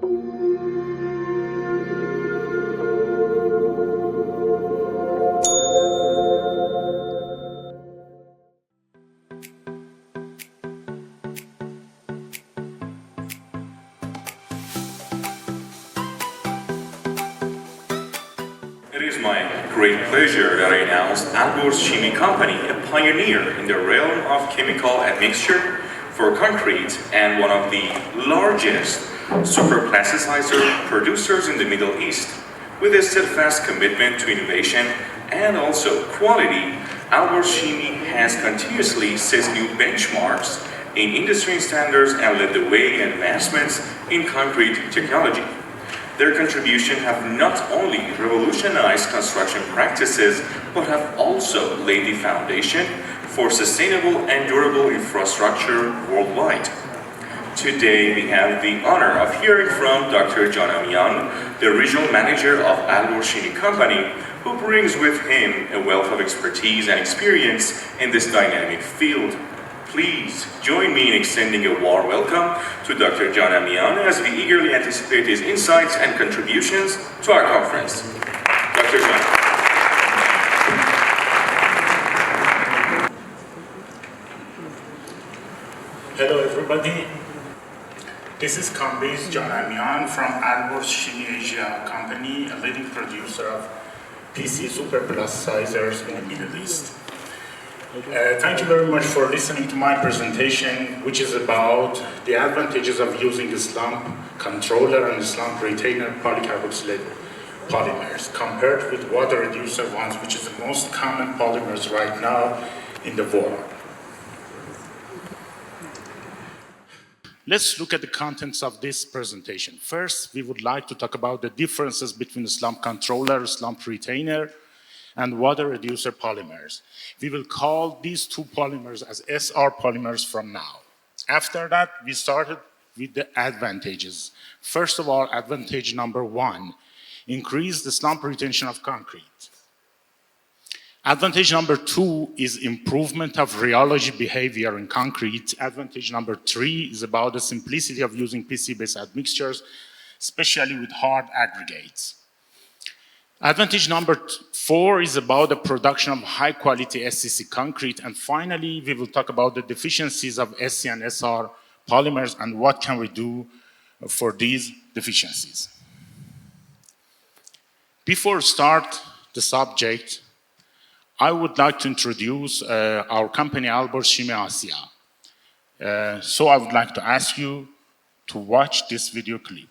It is my great pleasure that I announce Alborz Shimi Company, a pioneer in the realm of chemical admixture for concrete and one of the largest superplasticizer producers in the Middle East. With a steadfast commitment to innovation and also quality, Alborz Shimi has continuously set new benchmarks in industry standards and led the way in advancements in concrete technology. Their contribution have not only revolutionized construction practices, but have also laid the foundation for sustainable and durable infrastructure worldwide. Today, we have the honor of hearing from Dr. Janmian, the regional manager of Alborz Shimi Company, who brings with him a wealth of expertise and experience in this dynamic field. Please join me in extending a warm welcome to Dr. Janmian as we eagerly anticipate his insights and contributions to our conference. Dr. Jan. Hello everybody. This is Kambiz Janmian from Alborz Shimi Asia company, a leading producer of PCE superplasticizers in the Middle East. Thank you very much for listening to my presentation, which is about the advantages of using the Slump controller and the Slump retainer polycarboxylate polymers compared with water reducer ones, which is the most common polymers right now in the world. Let's look at the contents of this presentation. First, we would like to talk about the differences between the Slump controller, Slump retainer, and water reducer polymers. We will call these two polymers as SR polymers from now. After that, we started with the advantages. First of all, advantage number one, increase the slump retention of concrete. Advantage number two is improvement of rheology behavior in concrete. Advantage number three is about the simplicity of using PCE-based admixtures, especially with hard aggregates. Advantage number four is about the production of high-quality SCC concrete. And finally, we will talk about the deficiencies of SC and SR polymers and what can we do for these deficiencies. Before start the subject, I would like to introduce our company, Alborz Shimi Asia. So I would like to ask you to watch this video clip.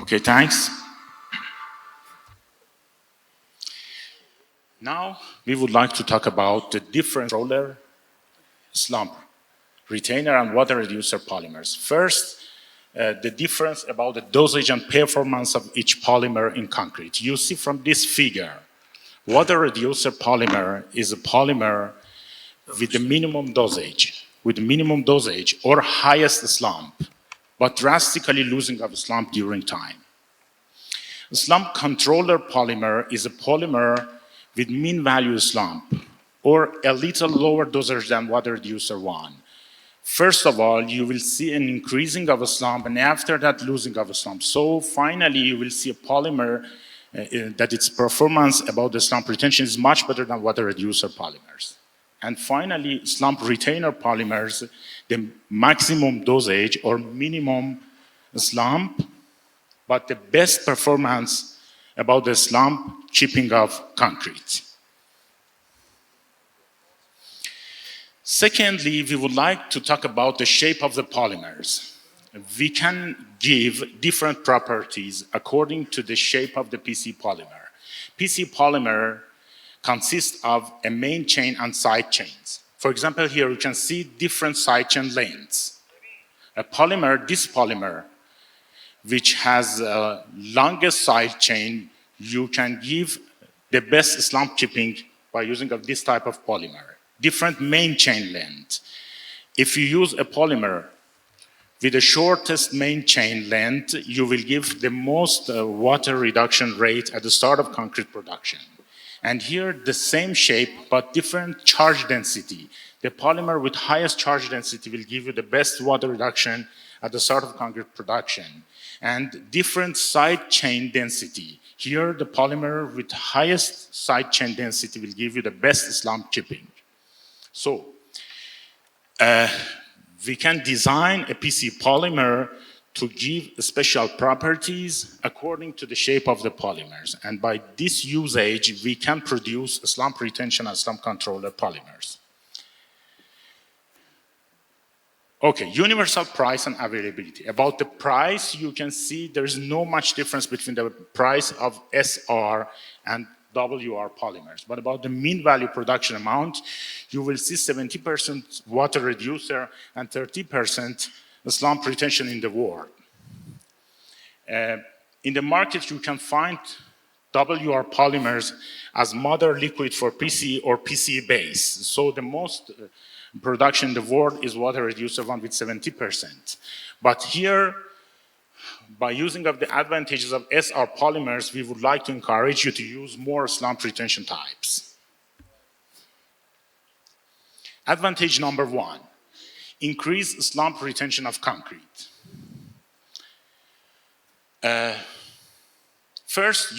Okay, thanks. Now, we would like to talk about the different roller, slump, retainer, and water reducer polymers. First, the difference about the dosage and performance of each polymer in concrete. You see from this figure, water reducer polymer is a polymer with the minimum dosage, or highest slump, but drastically losing of slump during time. Slump controller polymer is a polymer with mean value slump, or a little lower dosage than water reducer one. First of all, you will see an increasing of a slump, and after that, losing of a slump. So finally, you will see a polymer that its performance about the slump retention is much better than water reducer polymers. And finally, slump retainer polymers, the maximum dosage or minimum slump, but the best performance about the slump chipping of concrete. Secondly, we would like to talk about the shape of the polymers. We can give different properties according to the shape of the PC polymer. PC polymer consists of a main chain and side chains. For example, here you can see different side chain lengths. This polymer, which has a longest side chain, you can give the best slump chipping by using of this type of polymer. Different main chain length. If you use a polymer with the shortest main chain length, you will give the most water reduction rate at the start of concrete production. And here, the same shape, but different charge density. The polymer with highest charge density will give you the best water reduction at the start of concrete production. And different side chain density. Here, the polymer with highest side chain density will give you the best slump chipping. So, we can design a PC polymer to give special properties according to the shape of the polymers. And by this usage, we can produce slump retention and slump controller polymers. Okay, universal price and availability. About the price, you can see there is no much difference between the price of SR and WR polymers. But about the mean value production amount, you will see 70% water reducer and 30% slump retention in the world. In the market, you can find WR polymers as mother liquid for PCE or PCE-based. So the most production in the world is water reducer one with 70%. But here, by using of the advantages of SR polymers, we would like to encourage you to use more slump retention types. Advantage number one, increase slump retention of concrete. First,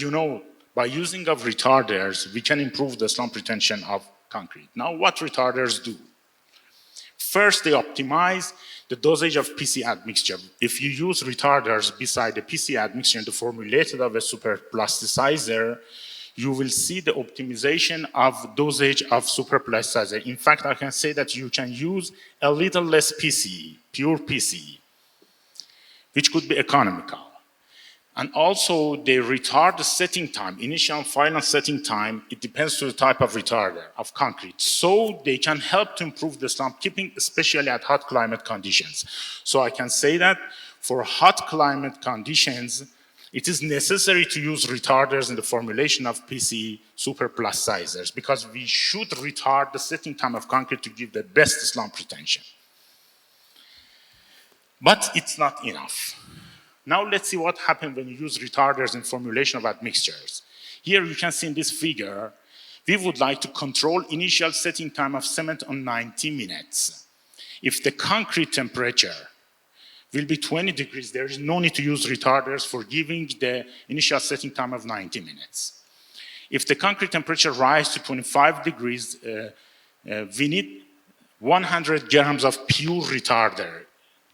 by using of retarders, we can improve the slump retention of concrete. Now, what retarders do? First, they optimize the dosage of PC admixture. If you use retarders beside the PC admixture in the formulated of a superplasticizer, you will see the optimization of dosage of superplasticizer. In fact, I can say that you can use a little less PCE, pure PCE, which could be economical. And also, they retard the setting time, initial and final setting time. It depends to the type of retarder of concrete. So they can help to improve the slump keeping, especially at hot climate conditions. So I can say that for hot climate conditions, it is necessary to use retarders in the formulation of PCE superplasticizers because we should retard the setting time of concrete to give the best slump retention. But it's not enough. Now let's see what happens when you use retarders in formulation of admixtures. Here you can see in this figure, we would like to control initial setting time of cement on 90 minutes. If the concrete temperature will be 20 degrees, there is no need to use retarders for giving the initial setting time of 90 minutes. If the concrete temperature rises to 25 degrees, we need 100 grams of pure retarder,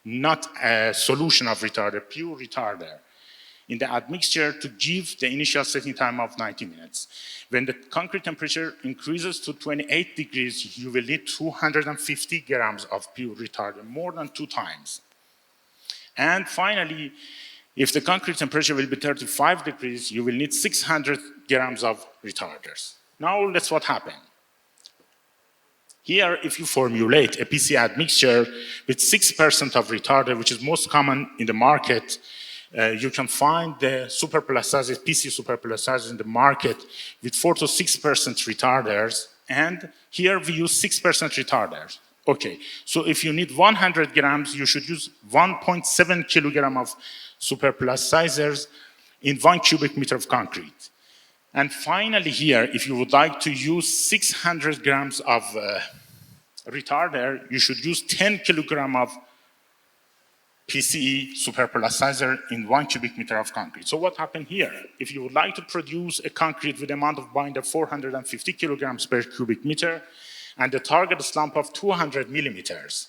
not a solution of retarder, pure retarder in the admixture to give the initial setting time of 90 minutes. When the concrete temperature increases to 28 degrees, you will need 250 grams of pure retarder, more than 2 times. And finally, If the concrete temperature will be 35 degrees, you will need 600 grams of retarders. Now let's what happened. Here, if you formulate a PCE admixture with 6% of retarder, which is most common in the market, you can find the superplasticizers, PCE superplasticizers in the market with 4 to 6% retarders, and here we use 6% retarders. Okay, so if you need 100 grams, you should use 1.7 kilogram of superplasticizers in 1 cubic meter of concrete. And finally here, if you would like to use 600 grams of retarder, you should use 10 kilogram of PCE superplasticizer in 1 cubic meter of concrete. So what happened here? If you would like to produce a concrete with amount of binder 450 kilograms per cubic meter and the target slump of 200 millimeters,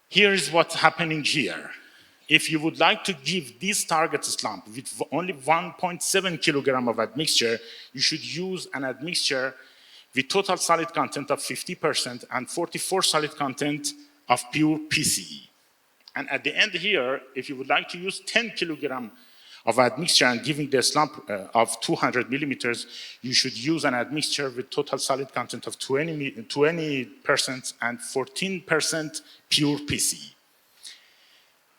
here is what's happening here. If you would like to give this target slump with only 1.7 kilogram of admixture, you should use an admixture with total solid content of 50% and 44 solid content of pure PCE. And at the end here, if you would like to use 10 kilogram of admixture and giving the slump of 200 millimeters, you should use an admixture with total solid content of 20% and 14% pure PCE.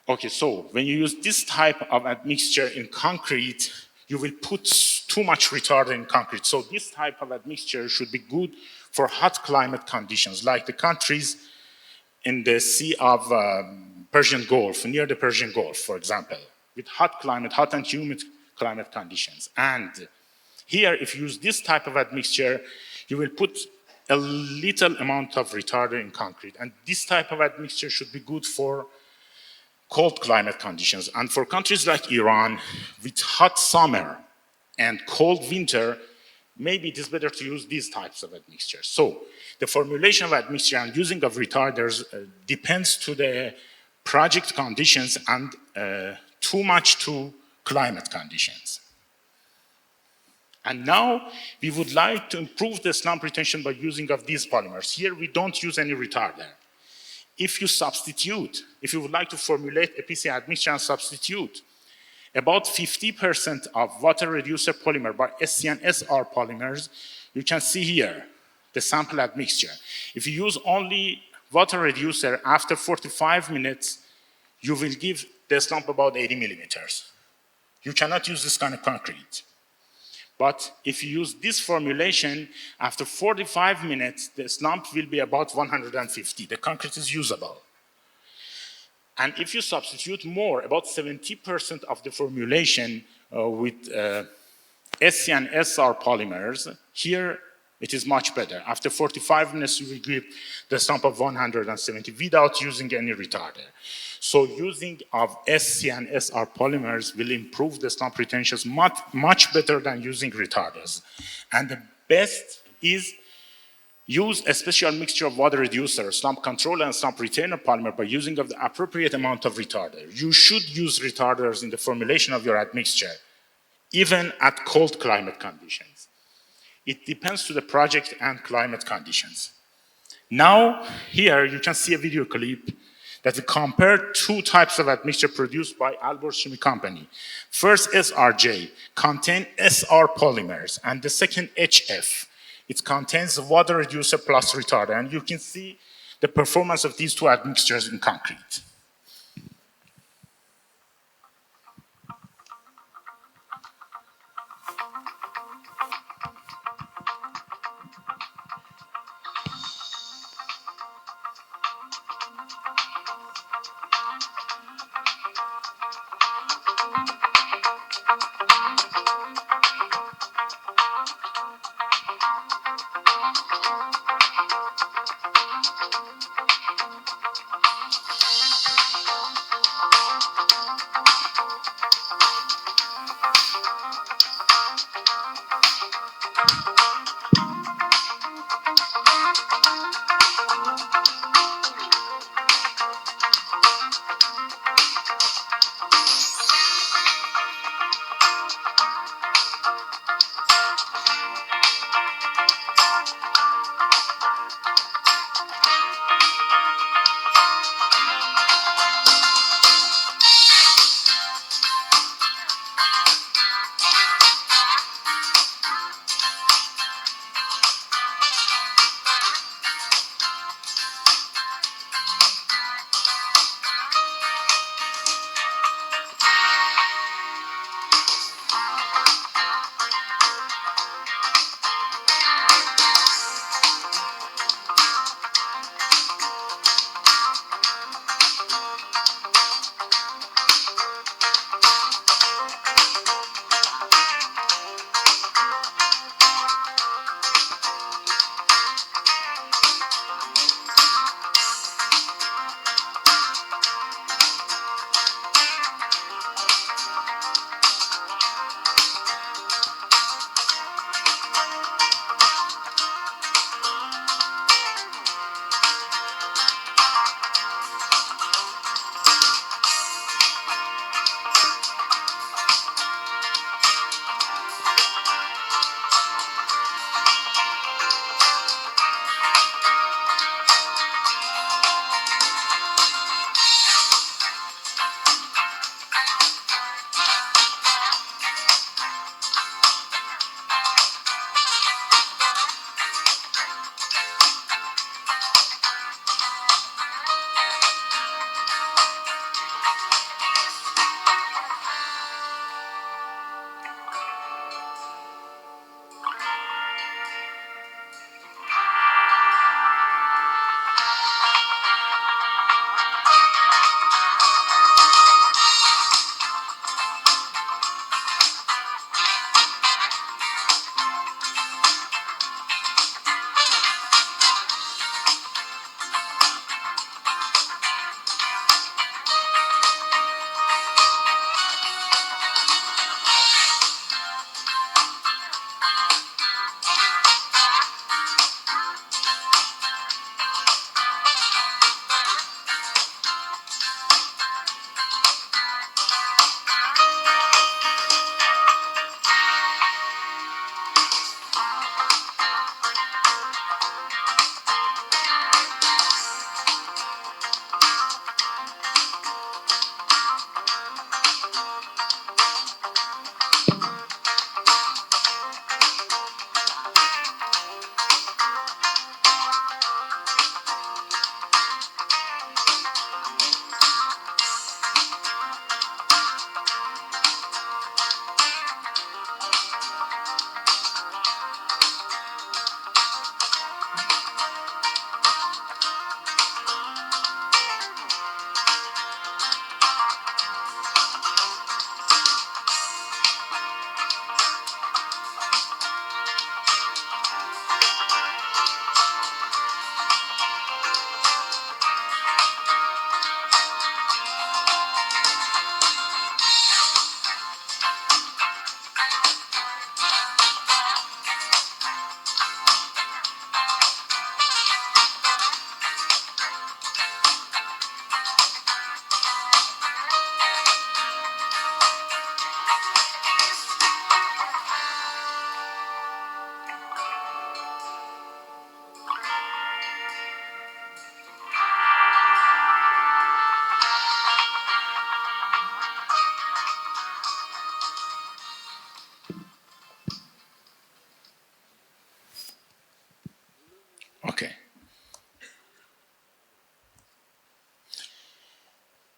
Okay, so when you use this type of admixture in concrete, you will put too much retardant in concrete. So this type of admixture should be good for hot climate conditions, like the countries in the Sea of Persian Gulf, near the Persian Gulf, for example, with hot climate, hot and humid climate conditions. And here, if you use this type of admixture, you will put a little amount of retardant in concrete. And this type of admixture should be good for cold climate conditions. And for countries like Iran, with hot summer and cold winter, maybe it is better to use these types of admixtures. So the formulation of admixture and using of retarders depends to the project conditions and too much to climate conditions. And now we would like to improve the slump retention by using of these polymers. Here we don't use any retarder. If you substitute, if you would like to formulate a PCE admixture and substitute about 50% of water reducer polymer by SC and SR polymers, you can see here the sample admixture. If you use only water reducer after 45 minutes, you will give the slump about 80 millimeters. You cannot use this kind of concrete. But if you use this formulation, after 45 minutes, the slump will be about 150. The concrete is usable. And if you substitute more, about 70% of the formulation with SC and SR polymers, here it is much better. After 45 minutes, you will give the slump of 170 without using any retarder. So using of SC and SR polymers will improve the slump retentions much better than using retarders. And the best is use a special mixture of water reducer, slump controller, and slump retainer polymer by using of the appropriate amount of retarder. You should use retarders in the formulation of your admixture, even at cold climate conditions. It depends to the project and climate conditions. Now, here you can see a video clip that we compare two types of admixture produced by Alborz Shimi Company. First, SRJ contain SR polymers, and the second, HF. It contains water reducer plus retarder, and you can see the performance of these two admixtures in concrete.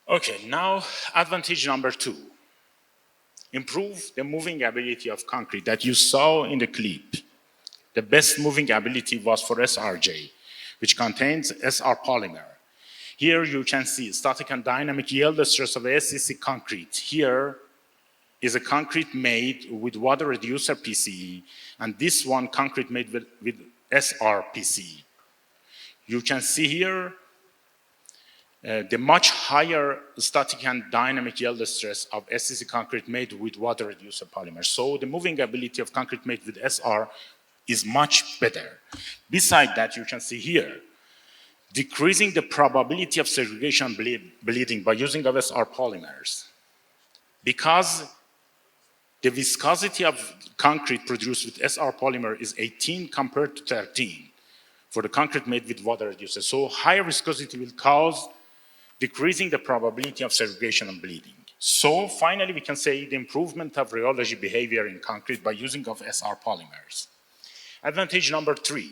Okay, now advantage number 2. Improve the moving ability of concrete that you saw in the clip. The best moving ability was for SRJ, which contains SR polymer. Here you can see static and dynamic yield stress of SCC concrete. Here is a concrete made with water reducer PCE, and this one concrete made with SR PCE. You can see here the much higher static and dynamic yield stress of SCC concrete made with water reducer polymer. So the moving ability of concrete made with SR is much better. Besides that, you can see here, decreasing the probability of segregation bleeding by using of SR polymers. Because the viscosity of concrete produced with SR polymer is 18 compared to 13 for the concrete made with water reducer. So higher viscosity will cause decreasing the probability of segregation and bleeding. So finally, we can say the improvement of rheology behavior in concrete by using of SR polymers. Advantage number 3,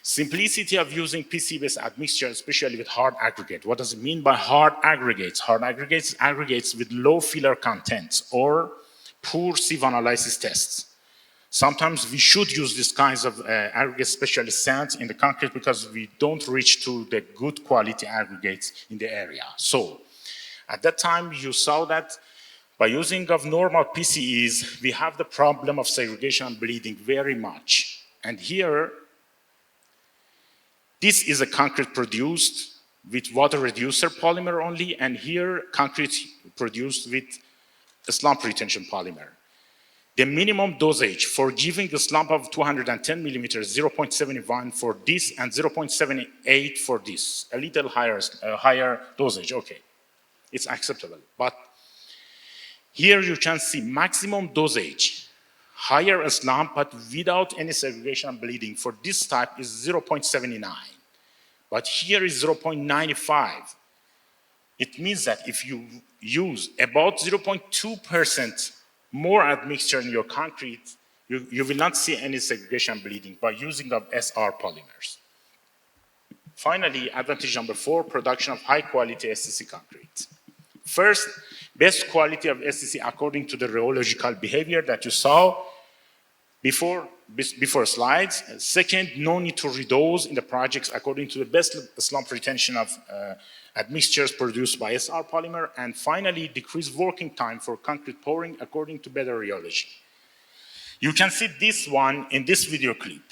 simplicity of using PCE-based admixture, especially with hard aggregate. What does it mean by hard aggregates? Hard aggregates, aggregates with low filler contents or poor sieve analysis tests. Sometimes we should use these kinds of aggregate especially sands in the concrete because we don't reach to the good quality aggregates in the area. So at that time you saw that by using of normal PCEs, we have the problem of segregation and bleeding very much. And here, this is a concrete produced with water reducer polymer only, and here concrete produced with a slump retention polymer. The minimum dosage for giving a slump of 210 millimeters, 0.71 for this and 0.78 for this, a little higher dosage, okay, it's acceptable. But here you can see maximum dosage, higher a slump, but without any segregation and bleeding. For this type is 0.79, but here is 0.95. It means that if you use about 0.2% more admixture in your concrete, you will not see any segregation and bleeding by using of SR polymers. Finally, advantage number 4, production of high quality SCC concrete. First, best quality of SCC according to the rheological behavior that you saw before slides. Second, no need to redose in the projects according to the best slump retention of admixtures produced by SR polymer. And finally, decreased working time for concrete pouring according to better rheology. You can see this one in this video clip.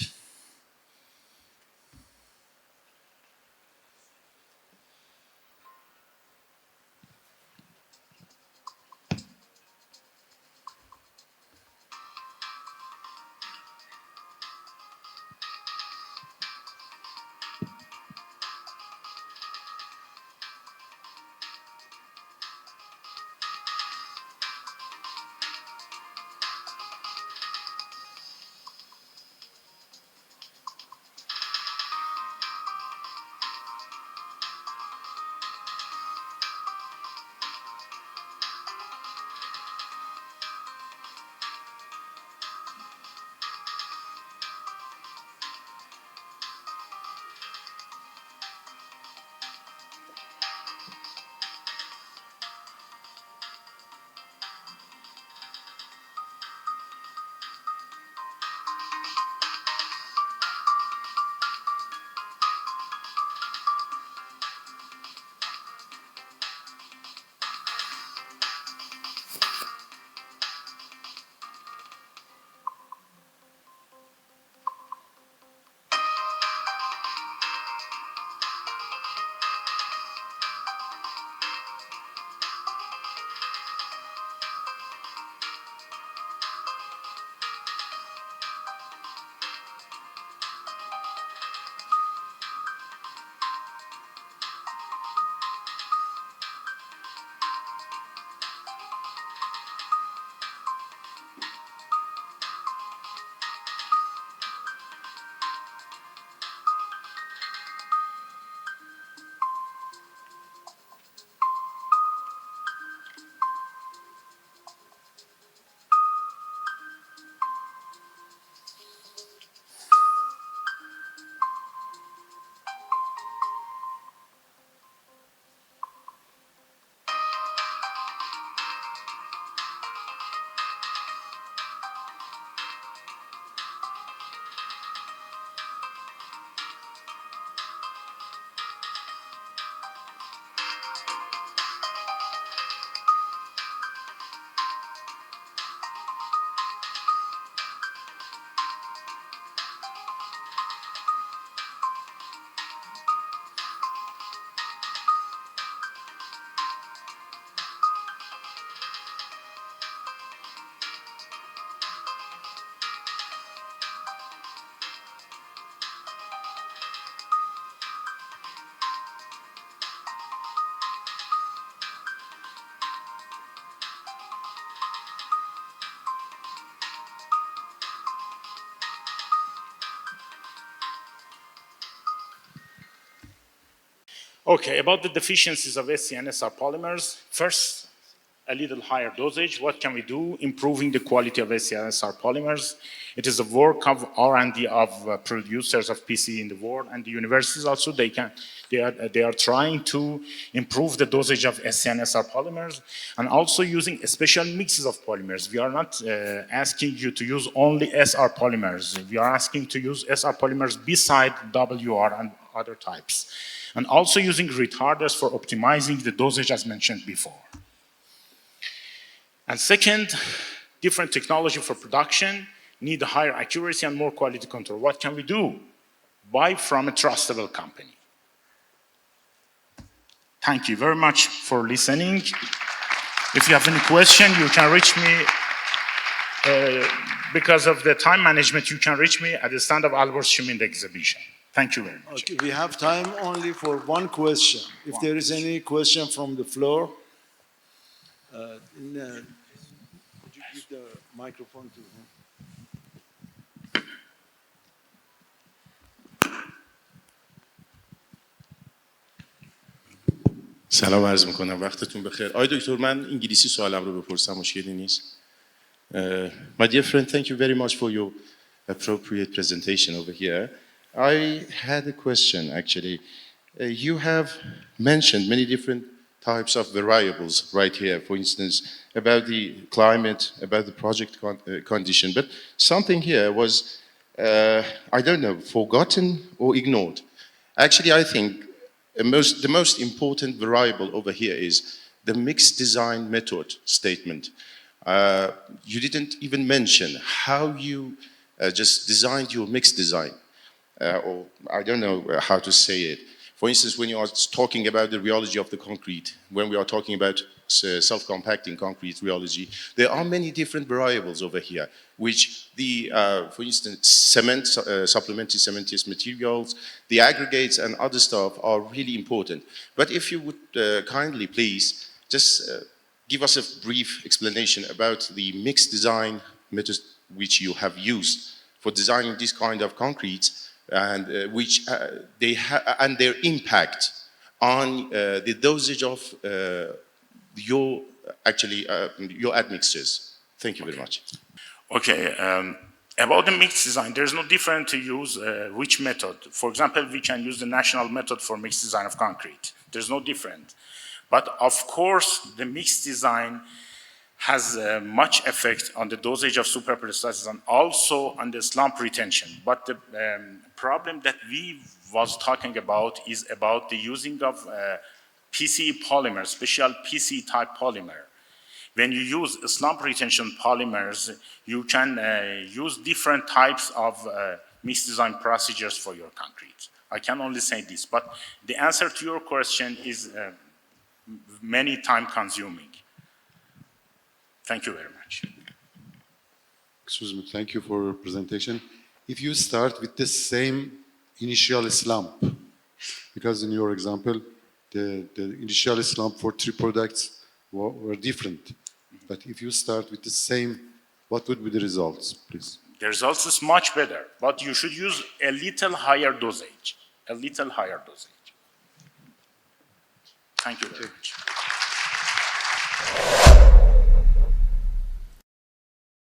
Okay, about the deficiencies of SC and SR polymers. First, a little higher dosage. What can we do? Improving the quality of SC and SR polymers. It is a work of R&D of producers of PCE in the world, and the universities also, they are trying to improve the dosage of SC and SR polymers, and also using special mixes of polymers. We are not asking you to use only SR polymers. We are asking to use SR polymers beside WR and other types. And also using retarders for optimizing the dosage as mentioned before. And second, different technology for production need higher accuracy and more quality control. What can we do? Buy from a trustable company. Thank you very much for listening. If you have any question, you can reach me. Because of the time management, you can reach me at the stand of Alborz Shimi in the exhibition. Thank you very much. Okay, we have time only for one question. If there is any question from the floor, could you give the microphone to him? سلام عرض میکنم وقتتون بخیر. آقای دکتر من انگلیسی سوالم رو بپرسم مشکلی نیست. My dear friend, thank you very much for your appropriate presentation over here. I had a question actually. You have mentioned many different types of variables right here, for instance, about the climate, about the project condition, but something here was, I don't know, forgotten or ignored. Actually, I think the most important variable over here is the mixed design method statement. You didn't even mention how you just designed your mixed design, or I don't know how to say it. For instance, when you are talking about the rheology of the concrete, when we are talking about self-compacting concrete rheology, there are many different variables over here, which for instance, cement, supplementary cementitious materials, the aggregates and other stuff are really important. But if you would kindly please just give us a brief explanation about the mixed design method which you have used for designing this kind of concrete, and which and their impact on the dosage of your admixtures. Thank you very much. Okay, about the mixed design, there's no difference to use which method. For example, we can use the national method for mixed design of concrete. There's no difference. But of course, the mixed design has much effect on the dosage of superplasticizers and also on the slump retention. But the problem that we was talking about is about the using of PCE polymer, special PCE type polymer. When you use slump retention polymers, you can use different types of mixed design procedures for your concrete. I can only say this, but the answer to your question is many time consuming. Thank you very much. Excuse me, thank you for your presentation. If you start with the same initial slump, because in your example, the initial slump for 3 products were different. But if you start with the same, what would be the results, please? The results is much better, but you should use a little higher dosage. A little higher dosage. Thank you very much.